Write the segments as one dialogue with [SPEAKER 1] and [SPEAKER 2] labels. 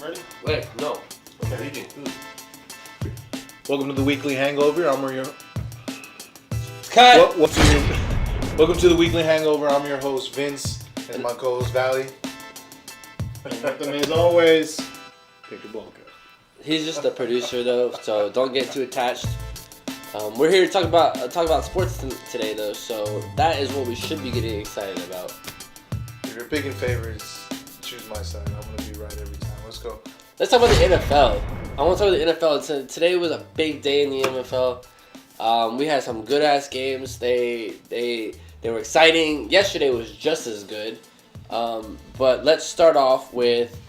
[SPEAKER 1] Ready?
[SPEAKER 2] Wait, no.
[SPEAKER 1] Okay.
[SPEAKER 2] What are you doing?
[SPEAKER 1] Welcome to the weekly Hangover. I'm your.
[SPEAKER 2] Cut!
[SPEAKER 1] Welcome to the weekly Hangover. I'm your host Vince, and my co-host Valley. And with them as always, take your ball cut.
[SPEAKER 2] He's just a producer though, so don't get too attached. We're here to talk about sports today though, so that is what we should be getting excited about.
[SPEAKER 1] If you're picking favorites, choose my side. I'm gonna be right every time. Let's go.
[SPEAKER 2] Let's talk about the NFL. I want to talk about the NFL. Today was a big day in the NFL. We had some good ass games. They were exciting. Yesterday was just as good. But let's start off with.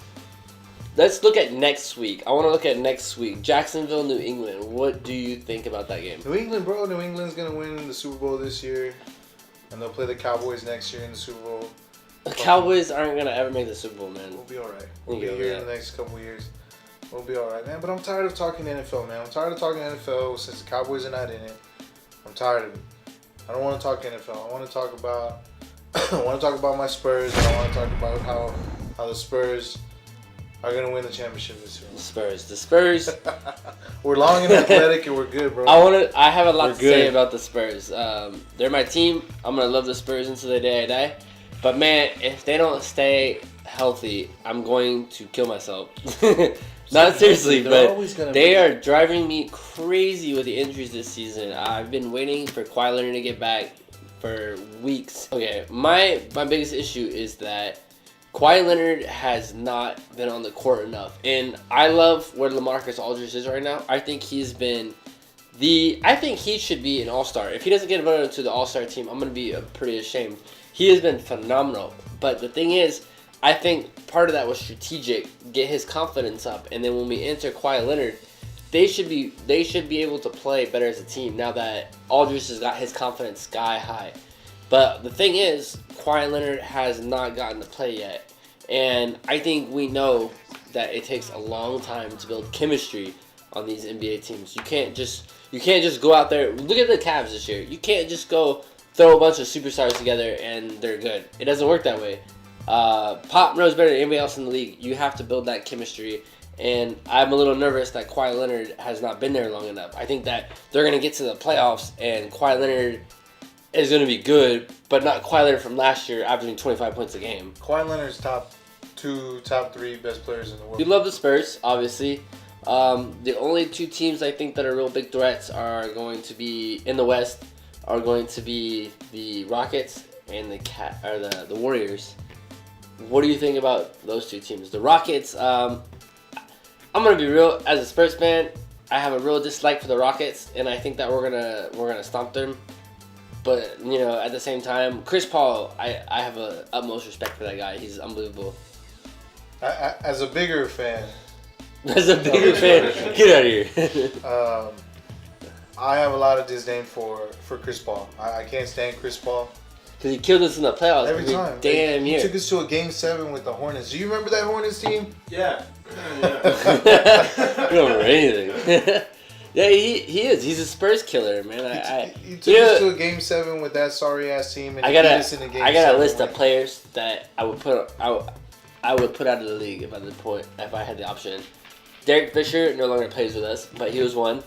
[SPEAKER 2] Let's look at next week. I want to look at next week. Jacksonville, New England. What do you think about that game?
[SPEAKER 1] New England, bro. New England's gonna win the Super Bowl this year, and they'll play the Cowboys next year in the Super Bowl.
[SPEAKER 2] The Cowboys aren't gonna ever make the Super Bowl, man.
[SPEAKER 1] We'll be all right. We'll be here in the next couple of years. We'll be all right, man. But I'm tired of talking NFL, man. I'm tired of talking NFL since the Cowboys are not in it. I'm tired of it. I don't want to talk NFL. I want to talk about. I want to talk about my Spurs, and I want to talk about how the Spurs are gonna win the championship this year.
[SPEAKER 2] The Spurs.
[SPEAKER 1] We're long and athletic, and we're good, bro.
[SPEAKER 2] I have a lot to say about the Spurs. They're my team. I'm gonna love the Spurs until the day I die. But man, if they don't stay healthy, I'm going to kill myself. Not seriously, but they are driving me crazy with the injuries this season. I've been waiting for Kawhi Leonard to get back for weeks. Okay, my biggest issue is that Kawhi Leonard has not been on the court enough. And I love where LaMarcus Aldridge is right now. I think he should be an all-star. If he doesn't get voted to the all-star team, I'm going to be pretty ashamed. He has been phenomenal. But the thing is, I think part of that was strategic, get his confidence up, and then when we enter Kawhi Leonard, they should be able to play better as a team now that Aldridge has got his confidence sky high. But the thing is, Kawhi Leonard has not gotten to play yet. And I think we know that it takes a long time to build chemistry on these NBA teams. You can't just go out there. Look at the Cavs this year. You can't just go throw a bunch of superstars together and they're good. It doesn't work that way. Pop knows better than anybody else in the league. You have to build that chemistry. And I'm a little nervous that Kawhi Leonard has not been there long enough. I think that they're going to get to the playoffs and Kawhi Leonard is going to be good, but not Kawhi Leonard from last year averaging 25 points a game.
[SPEAKER 1] Kawhi Leonard's top 3 best players in the world.
[SPEAKER 2] You love the Spurs, obviously. The only two teams I think that are real big threats are going to be in the West are going to be the Rockets and the Warriors. What do you think about those two teams? The Rockets, I'm gonna be real. As a Spurs fan, I have a real dislike for the Rockets, and I think that we're gonna stomp them. But at the same time, Chris Paul, I have a utmost respect for that guy. He's unbelievable.
[SPEAKER 1] As a bigger fan.
[SPEAKER 2] Get out of here.
[SPEAKER 1] I have a lot of disdain for Chris Paul. I can't stand Chris Paul.
[SPEAKER 2] Because he killed us in the playoffs
[SPEAKER 1] every time.
[SPEAKER 2] Damn year.
[SPEAKER 1] He took us to a Game 7 with the Hornets. Do you remember that Hornets team?
[SPEAKER 3] Yeah.
[SPEAKER 2] You don't remember anything. Yeah, he is. He's a Spurs killer, man.
[SPEAKER 1] He took us to a Game 7 with that sorry ass team, and
[SPEAKER 2] I got a list of players that I would put out of the league if I had the option. Derek Fisher no longer plays with us, but he was one.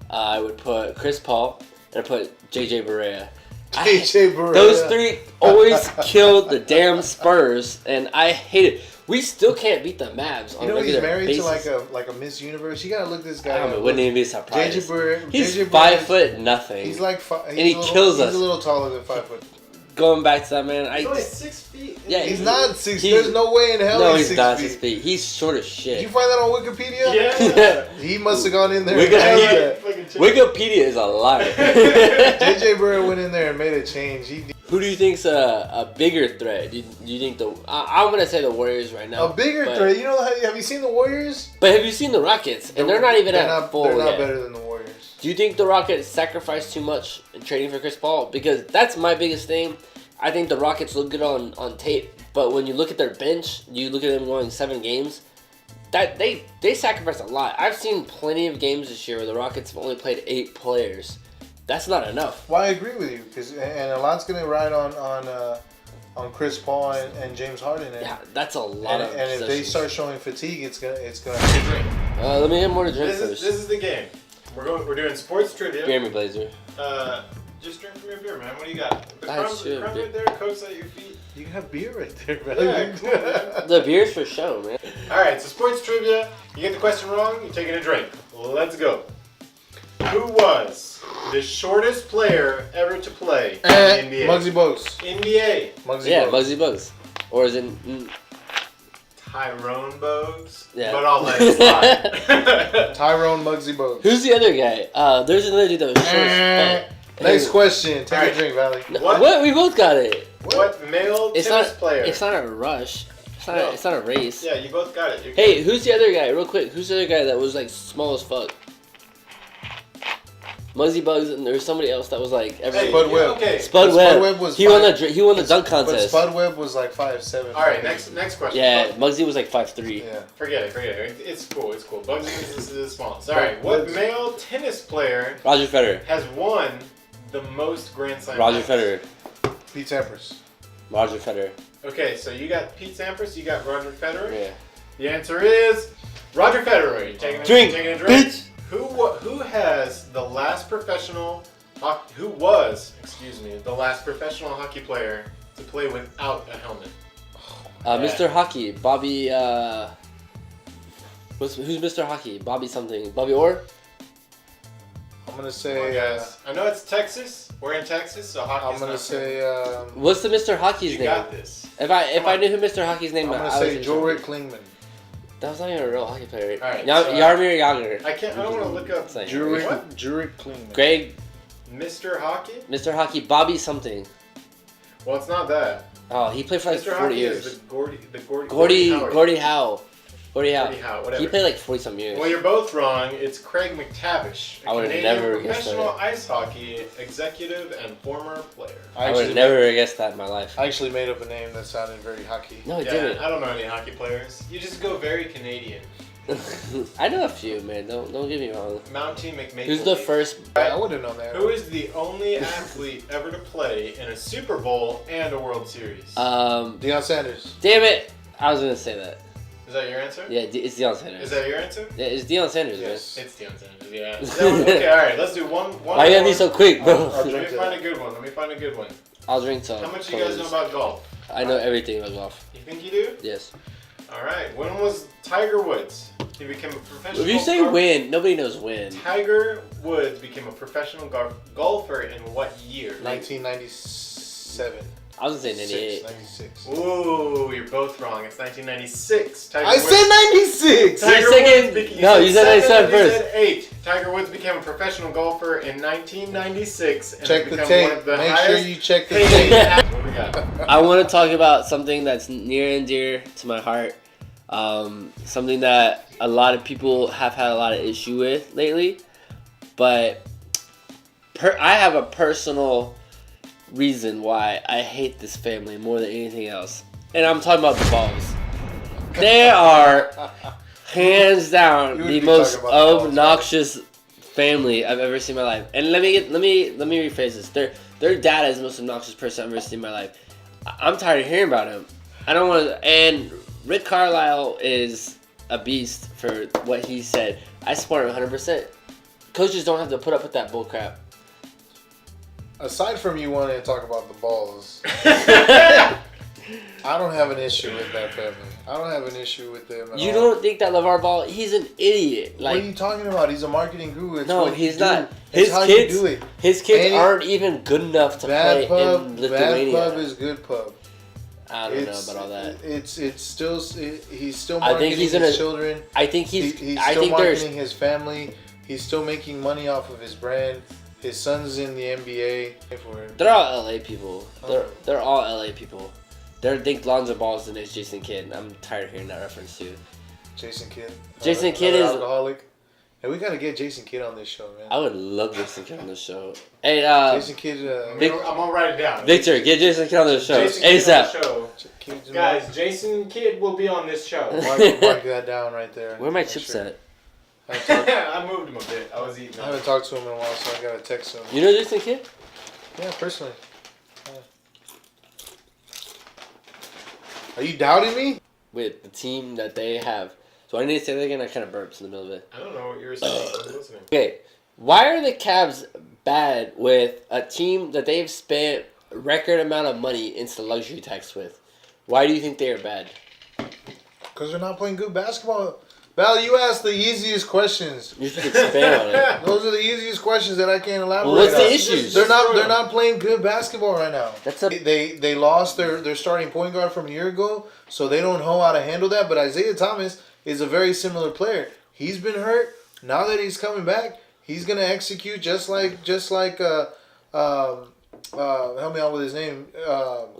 [SPEAKER 2] I would put Chris Paul and I put JJ Barea. Those three always killed the damn Spurs, and I hate it. We still can't beat the Mavs on a regular basis.
[SPEAKER 1] He's married to like a Miss Universe. You gotta look this guy up.
[SPEAKER 2] It wouldn't even be surprised. He's
[SPEAKER 1] JJ
[SPEAKER 2] 5'0".
[SPEAKER 1] He's like
[SPEAKER 2] and he kills us.
[SPEAKER 1] He's a little taller than 5 foot.
[SPEAKER 2] Going back to that, man.
[SPEAKER 3] He's only 6 feet.
[SPEAKER 1] Yeah, he's not 6 feet. There's no way in hell he's 6 feet.
[SPEAKER 2] No, he's not 6 feet. He's short as shit.
[SPEAKER 1] Did you find that on Wikipedia?
[SPEAKER 3] Yeah.
[SPEAKER 1] He must have gone in there.
[SPEAKER 2] Wikipedia is a liar.
[SPEAKER 1] JJ Barea went in there and made a change.
[SPEAKER 2] Who do you think's a bigger threat? Do you think I'm gonna say the Warriors right now.
[SPEAKER 1] A bigger threat? Have you seen the Warriors?
[SPEAKER 2] But have you seen the Rockets? And they're not even at full
[SPEAKER 1] They're not
[SPEAKER 2] yet.
[SPEAKER 1] better than the Warriors.
[SPEAKER 2] Do you think the Rockets sacrificed too much in trading for Chris Paul? Because that's my biggest thing. I think the Rockets look good on tape, but when you look at their bench, you look at them going 7 games. That they sacrificed a lot. I've seen plenty of games this year where the Rockets have only played 8 players. That's not enough.
[SPEAKER 1] Well, I agree with you, and a lot's gonna ride on on Chris Paul and James Harden. And,
[SPEAKER 2] Yeah, that's a lot of.
[SPEAKER 1] and if they
[SPEAKER 2] possessions.
[SPEAKER 1] start showing fatigue, it's gonna.
[SPEAKER 3] Drink.
[SPEAKER 2] Let me get more to drink
[SPEAKER 3] This
[SPEAKER 2] first.
[SPEAKER 3] is the game. We're doing sports trivia.
[SPEAKER 2] Beer me, Blazer.
[SPEAKER 3] Just drink from your beer, man. What do you got? The
[SPEAKER 2] I
[SPEAKER 3] crumbs,
[SPEAKER 2] should,
[SPEAKER 3] crumbs
[SPEAKER 2] dude.
[SPEAKER 3] right there, Coke's at your feet.
[SPEAKER 1] You can have beer right there, bro.
[SPEAKER 3] Yeah, cool, man.
[SPEAKER 2] The beer's for show, man.
[SPEAKER 3] All right, so sports trivia. You get the question wrong, you're taking a drink. Let's go. Who was the shortest player ever to play in the NBA?
[SPEAKER 1] Muggsy Bogues.
[SPEAKER 3] NBA.
[SPEAKER 1] Muggsy
[SPEAKER 2] Yeah,
[SPEAKER 1] Bogues.
[SPEAKER 2] Bugsy Bugs. Or is it?
[SPEAKER 3] Tyrone Bogues.
[SPEAKER 2] Yeah.
[SPEAKER 3] But I'll let it slide.
[SPEAKER 1] Tyrone Muggsy Bogues.
[SPEAKER 2] Who's the other guy? There's another dude that was short as fuck.
[SPEAKER 1] Next question. Take
[SPEAKER 3] Alright.
[SPEAKER 1] a drink, Valley.
[SPEAKER 2] No,
[SPEAKER 3] What?
[SPEAKER 2] what? We both got it.
[SPEAKER 3] What male
[SPEAKER 2] It's
[SPEAKER 3] tennis
[SPEAKER 2] not.
[SPEAKER 3] player?
[SPEAKER 2] It's not a rush. It's not.
[SPEAKER 3] No.
[SPEAKER 2] It's not a race.
[SPEAKER 3] Yeah, you both got it. You're
[SPEAKER 2] Hey, who's the other guy? Real quick. Who's the other guy that was like small as fuck? Muzzy Bugs, and there was somebody else that was like
[SPEAKER 3] Hey,
[SPEAKER 1] Spud Webb.
[SPEAKER 3] Okay.
[SPEAKER 2] Spud
[SPEAKER 1] Spud
[SPEAKER 2] Webb.
[SPEAKER 1] Webb was
[SPEAKER 2] He won
[SPEAKER 1] five-
[SPEAKER 2] the dunk
[SPEAKER 1] But
[SPEAKER 2] contest.
[SPEAKER 1] Spud Webb was like 5'7".
[SPEAKER 3] All right, next question.
[SPEAKER 2] Yeah, Muggsy was like 5'3".
[SPEAKER 1] Yeah.
[SPEAKER 3] Forget it. It's cool. Bugsy is the smallest. All right, what male tennis player
[SPEAKER 2] Roger Federer.
[SPEAKER 3] has won the most Grand Slam?
[SPEAKER 2] Roger
[SPEAKER 3] titles?
[SPEAKER 2] Federer.
[SPEAKER 1] Pete Sampras.
[SPEAKER 2] Roger Federer.
[SPEAKER 3] Okay, so you got Pete Sampras, you got Roger Federer.
[SPEAKER 2] Yeah.
[SPEAKER 3] The answer is Roger Federer. You taking
[SPEAKER 2] Drink,
[SPEAKER 3] taking a drink?
[SPEAKER 2] bitch.
[SPEAKER 3] Who has the last professional? Who was? Excuse me, the last professional hockey player to play without a helmet?
[SPEAKER 2] Yeah. Mr. Hockey, Bobby. Who's Mr. Hockey? Bobby something. Bobby Orr.
[SPEAKER 1] I'm gonna
[SPEAKER 3] Come on,
[SPEAKER 1] say.
[SPEAKER 3] guys. I know it's Texas. We're in Texas, so hockey's
[SPEAKER 1] I'm gonna
[SPEAKER 3] not
[SPEAKER 1] say.
[SPEAKER 2] What's the Mr. Hockey's
[SPEAKER 3] You
[SPEAKER 2] name?
[SPEAKER 3] got this.
[SPEAKER 2] If I
[SPEAKER 3] Come on.
[SPEAKER 2] knew who Mr. Hockey's name,
[SPEAKER 1] I'm gonna
[SPEAKER 2] I would
[SPEAKER 1] say Jorik Klingman.
[SPEAKER 2] That was not even a real hockey player.
[SPEAKER 3] All right, so,
[SPEAKER 2] Yarmir Yager.
[SPEAKER 3] I don't want to look up
[SPEAKER 2] Same.
[SPEAKER 1] Jorik Klingman.
[SPEAKER 2] Greg,
[SPEAKER 3] Mr. Hockey.
[SPEAKER 2] Mr. Hockey, Bobby something.
[SPEAKER 3] Well, it's not that.
[SPEAKER 2] Oh, he played for like
[SPEAKER 3] Mr.
[SPEAKER 2] 40
[SPEAKER 3] Hockey
[SPEAKER 2] years.
[SPEAKER 3] is the Gordie
[SPEAKER 2] Gordie
[SPEAKER 3] Howe.
[SPEAKER 2] Howe.
[SPEAKER 3] Gordie Howe, whatever.
[SPEAKER 2] He played like 40 some years.
[SPEAKER 3] Well, you're both wrong. It's Craig McTavish, a
[SPEAKER 2] I would've
[SPEAKER 3] Canadian
[SPEAKER 2] never guessed
[SPEAKER 3] professional
[SPEAKER 2] that.
[SPEAKER 3] ice hockey executive and former player.
[SPEAKER 2] I would have never guessed that in my life.
[SPEAKER 1] I actually made up a name that sounded very hockey.
[SPEAKER 2] No, I
[SPEAKER 3] Yeah,
[SPEAKER 2] didn't.
[SPEAKER 3] I don't know any hockey players. You just go very Canadian.
[SPEAKER 2] I know a few, man. Don't get me wrong.
[SPEAKER 3] Mountie McMaple.
[SPEAKER 2] Who's the first?
[SPEAKER 1] I would have known that.
[SPEAKER 3] Who is the only athlete ever to play in a Super Bowl and a World Series?
[SPEAKER 1] Deion Sanders.
[SPEAKER 2] Damn it! I was gonna say that.
[SPEAKER 3] Is that your answer?
[SPEAKER 2] Yeah, it's Deion Sanders.
[SPEAKER 3] Is that your answer?
[SPEAKER 2] Yeah, it's Deion Sanders,
[SPEAKER 1] Yes.
[SPEAKER 3] It's Deion Sanders, yeah. Okay, alright, let's do one.
[SPEAKER 2] man. Why you gotta be so quick, bro?
[SPEAKER 1] I'll
[SPEAKER 3] Let
[SPEAKER 1] drink
[SPEAKER 3] me find a good one.
[SPEAKER 2] I'll drink some.
[SPEAKER 3] How much do you guys know about golf?
[SPEAKER 2] I know everything about golf.
[SPEAKER 3] You think you do?
[SPEAKER 2] Yes.
[SPEAKER 3] Alright, when was Tiger Woods? He became a professional.
[SPEAKER 2] If you say win, nobody knows when.
[SPEAKER 3] Tiger Woods became a professional golfer in what year?
[SPEAKER 1] 1997.
[SPEAKER 2] I was gonna say 98.
[SPEAKER 1] 96.
[SPEAKER 3] Ooh, you're both wrong. It's 1996. Tiger
[SPEAKER 1] I
[SPEAKER 3] Woods-
[SPEAKER 1] said 96!
[SPEAKER 3] Tiger
[SPEAKER 2] You're saying-
[SPEAKER 3] Woods beca-
[SPEAKER 2] no, you said 97
[SPEAKER 3] seven, you
[SPEAKER 2] first.
[SPEAKER 3] said 8. Tiger Woods became a professional golfer in 1996 and
[SPEAKER 1] Check
[SPEAKER 3] has
[SPEAKER 1] the
[SPEAKER 3] become
[SPEAKER 1] tape.
[SPEAKER 3] one of the
[SPEAKER 1] Make sure
[SPEAKER 3] highest
[SPEAKER 1] you check the
[SPEAKER 3] paid
[SPEAKER 1] tape.
[SPEAKER 3] athletes. What we got?
[SPEAKER 2] I want to talk about something that's near and dear to my heart. Something that a lot of people have had a lot of issue with lately, but I have a personal reason why I hate this family more than anything else, and I'm talking about the balls. They are hands down
[SPEAKER 1] You would
[SPEAKER 2] the
[SPEAKER 1] be
[SPEAKER 2] most
[SPEAKER 1] talking about the balls,
[SPEAKER 2] obnoxious family I've ever seen in my life. And let me rephrase this. Their dad is the most obnoxious person I've ever seen in my life. I'm tired of hearing about him. I don't want to. And Rick Carlisle is a beast for what he said. I support him 100%. Coaches don't have to put up with that bullcrap.
[SPEAKER 1] Aside from you wanting to talk about the balls, I don't have an issue with that family. I don't have an issue with them at
[SPEAKER 2] You
[SPEAKER 1] all.
[SPEAKER 2] don't think that LeVar Ball? He's an idiot.
[SPEAKER 1] What are
[SPEAKER 2] Like,
[SPEAKER 1] you talking about? He's a marketing guru. It's
[SPEAKER 2] no,
[SPEAKER 1] what
[SPEAKER 2] he's
[SPEAKER 1] you
[SPEAKER 2] not.
[SPEAKER 1] do.
[SPEAKER 2] His
[SPEAKER 1] It's how
[SPEAKER 2] kids,
[SPEAKER 1] you do it.
[SPEAKER 2] his kids
[SPEAKER 1] Any-
[SPEAKER 2] aren't even good enough to play in
[SPEAKER 1] Bad
[SPEAKER 2] Lithuania.
[SPEAKER 1] pub is good pub.
[SPEAKER 2] I don't know about all that.
[SPEAKER 1] It's still he's still
[SPEAKER 2] I
[SPEAKER 1] marketing
[SPEAKER 2] think he's
[SPEAKER 1] his
[SPEAKER 2] gonna-
[SPEAKER 1] children.
[SPEAKER 2] I think
[SPEAKER 1] He's
[SPEAKER 2] he's.
[SPEAKER 1] still
[SPEAKER 2] I think there's.
[SPEAKER 1] marketing his family. He's still making money off of his brand. His son's in the NBA. For it.
[SPEAKER 2] They're all LA people.
[SPEAKER 1] Oh.
[SPEAKER 2] They're all LA people. They think Lonzo Ball's the next Jason Kidd. I'm tired of hearing that reference too.
[SPEAKER 1] Jason Kidd.
[SPEAKER 2] Jason Kidd
[SPEAKER 1] Another
[SPEAKER 2] is-
[SPEAKER 1] alcoholic. Hey, we gotta get Jason Kidd on this show, man.
[SPEAKER 2] I would love Jason Kidd on the show. Hey,
[SPEAKER 1] Jason Kidd.
[SPEAKER 2] Vic-
[SPEAKER 3] I'm gonna write it down.
[SPEAKER 2] Victor, get Jason Kidd on the show
[SPEAKER 3] Jason Kidd on
[SPEAKER 2] ASAP.
[SPEAKER 3] the show.
[SPEAKER 1] Kidd's
[SPEAKER 3] Guys, Jason Kidd will be on this show.
[SPEAKER 1] mark that down right there.
[SPEAKER 2] Where are my
[SPEAKER 1] Make
[SPEAKER 2] chips
[SPEAKER 1] sure.
[SPEAKER 2] at?
[SPEAKER 3] I moved him a bit. I was eating.
[SPEAKER 1] I haven't talked to him in a while, so I gotta text him.
[SPEAKER 2] You know Jason Kidd?
[SPEAKER 1] Yeah, personally. Are you doubting me?
[SPEAKER 2] with the team that they have. So I need to say that again. I kind of burps in the middle of it.
[SPEAKER 3] I don't know what you were saying. I was listening.
[SPEAKER 2] Okay, why are the Cavs bad with a team that they've spent a record amount of money into luxury tax with? Why do you think they are bad?
[SPEAKER 1] Because they're not playing good basketball. Val, you asked the easiest questions.
[SPEAKER 2] You should expand on it.
[SPEAKER 1] Those are the easiest questions that I can't elaborate
[SPEAKER 2] Well, what's
[SPEAKER 1] on.
[SPEAKER 2] the issues?
[SPEAKER 1] They're not playing good basketball right now.
[SPEAKER 2] That's a
[SPEAKER 1] They lost their starting point guard from a year ago, so they don't know how to handle that. But Isaiah Thomas is a very similar player. He's been hurt. Now that he's coming back, he's gonna execute just like help me out with his name.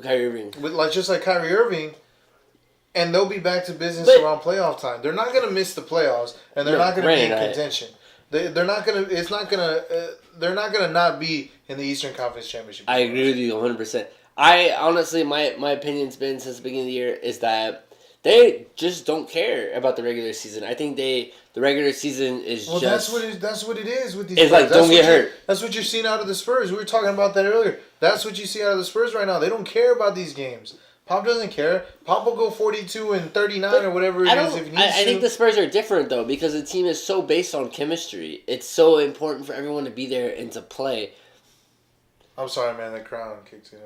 [SPEAKER 2] Kyrie Irving.
[SPEAKER 1] Just like Kyrie Irving. And they'll be back to business
[SPEAKER 2] But-
[SPEAKER 1] around playoff time. They're not gonna miss the playoffs, and they're not gonna be in contention. They're not gonna. It's not gonna. They're not gonna not be in the Eastern Conference Championship.
[SPEAKER 2] I agree with you 100%. I honestly, my opinion's been since the beginning of the year is that they just don't care about the regular season. I think the regular season is
[SPEAKER 1] Well,
[SPEAKER 2] just...
[SPEAKER 1] that's what it is with these.
[SPEAKER 2] It's
[SPEAKER 1] Spurs.
[SPEAKER 2] like, don't get hurt.
[SPEAKER 1] That's what you're seeing out of the Spurs. We were talking about that earlier. That's what you see out of the Spurs right now. They don't care about these games. Pop doesn't care. Pop will go 42 and 39 or whatever it is if he needs
[SPEAKER 2] I think the Spurs are different, though, because the team is so based on chemistry. It's so important for everyone to be there and to play.
[SPEAKER 1] I'm sorry, man. The crown kicks in.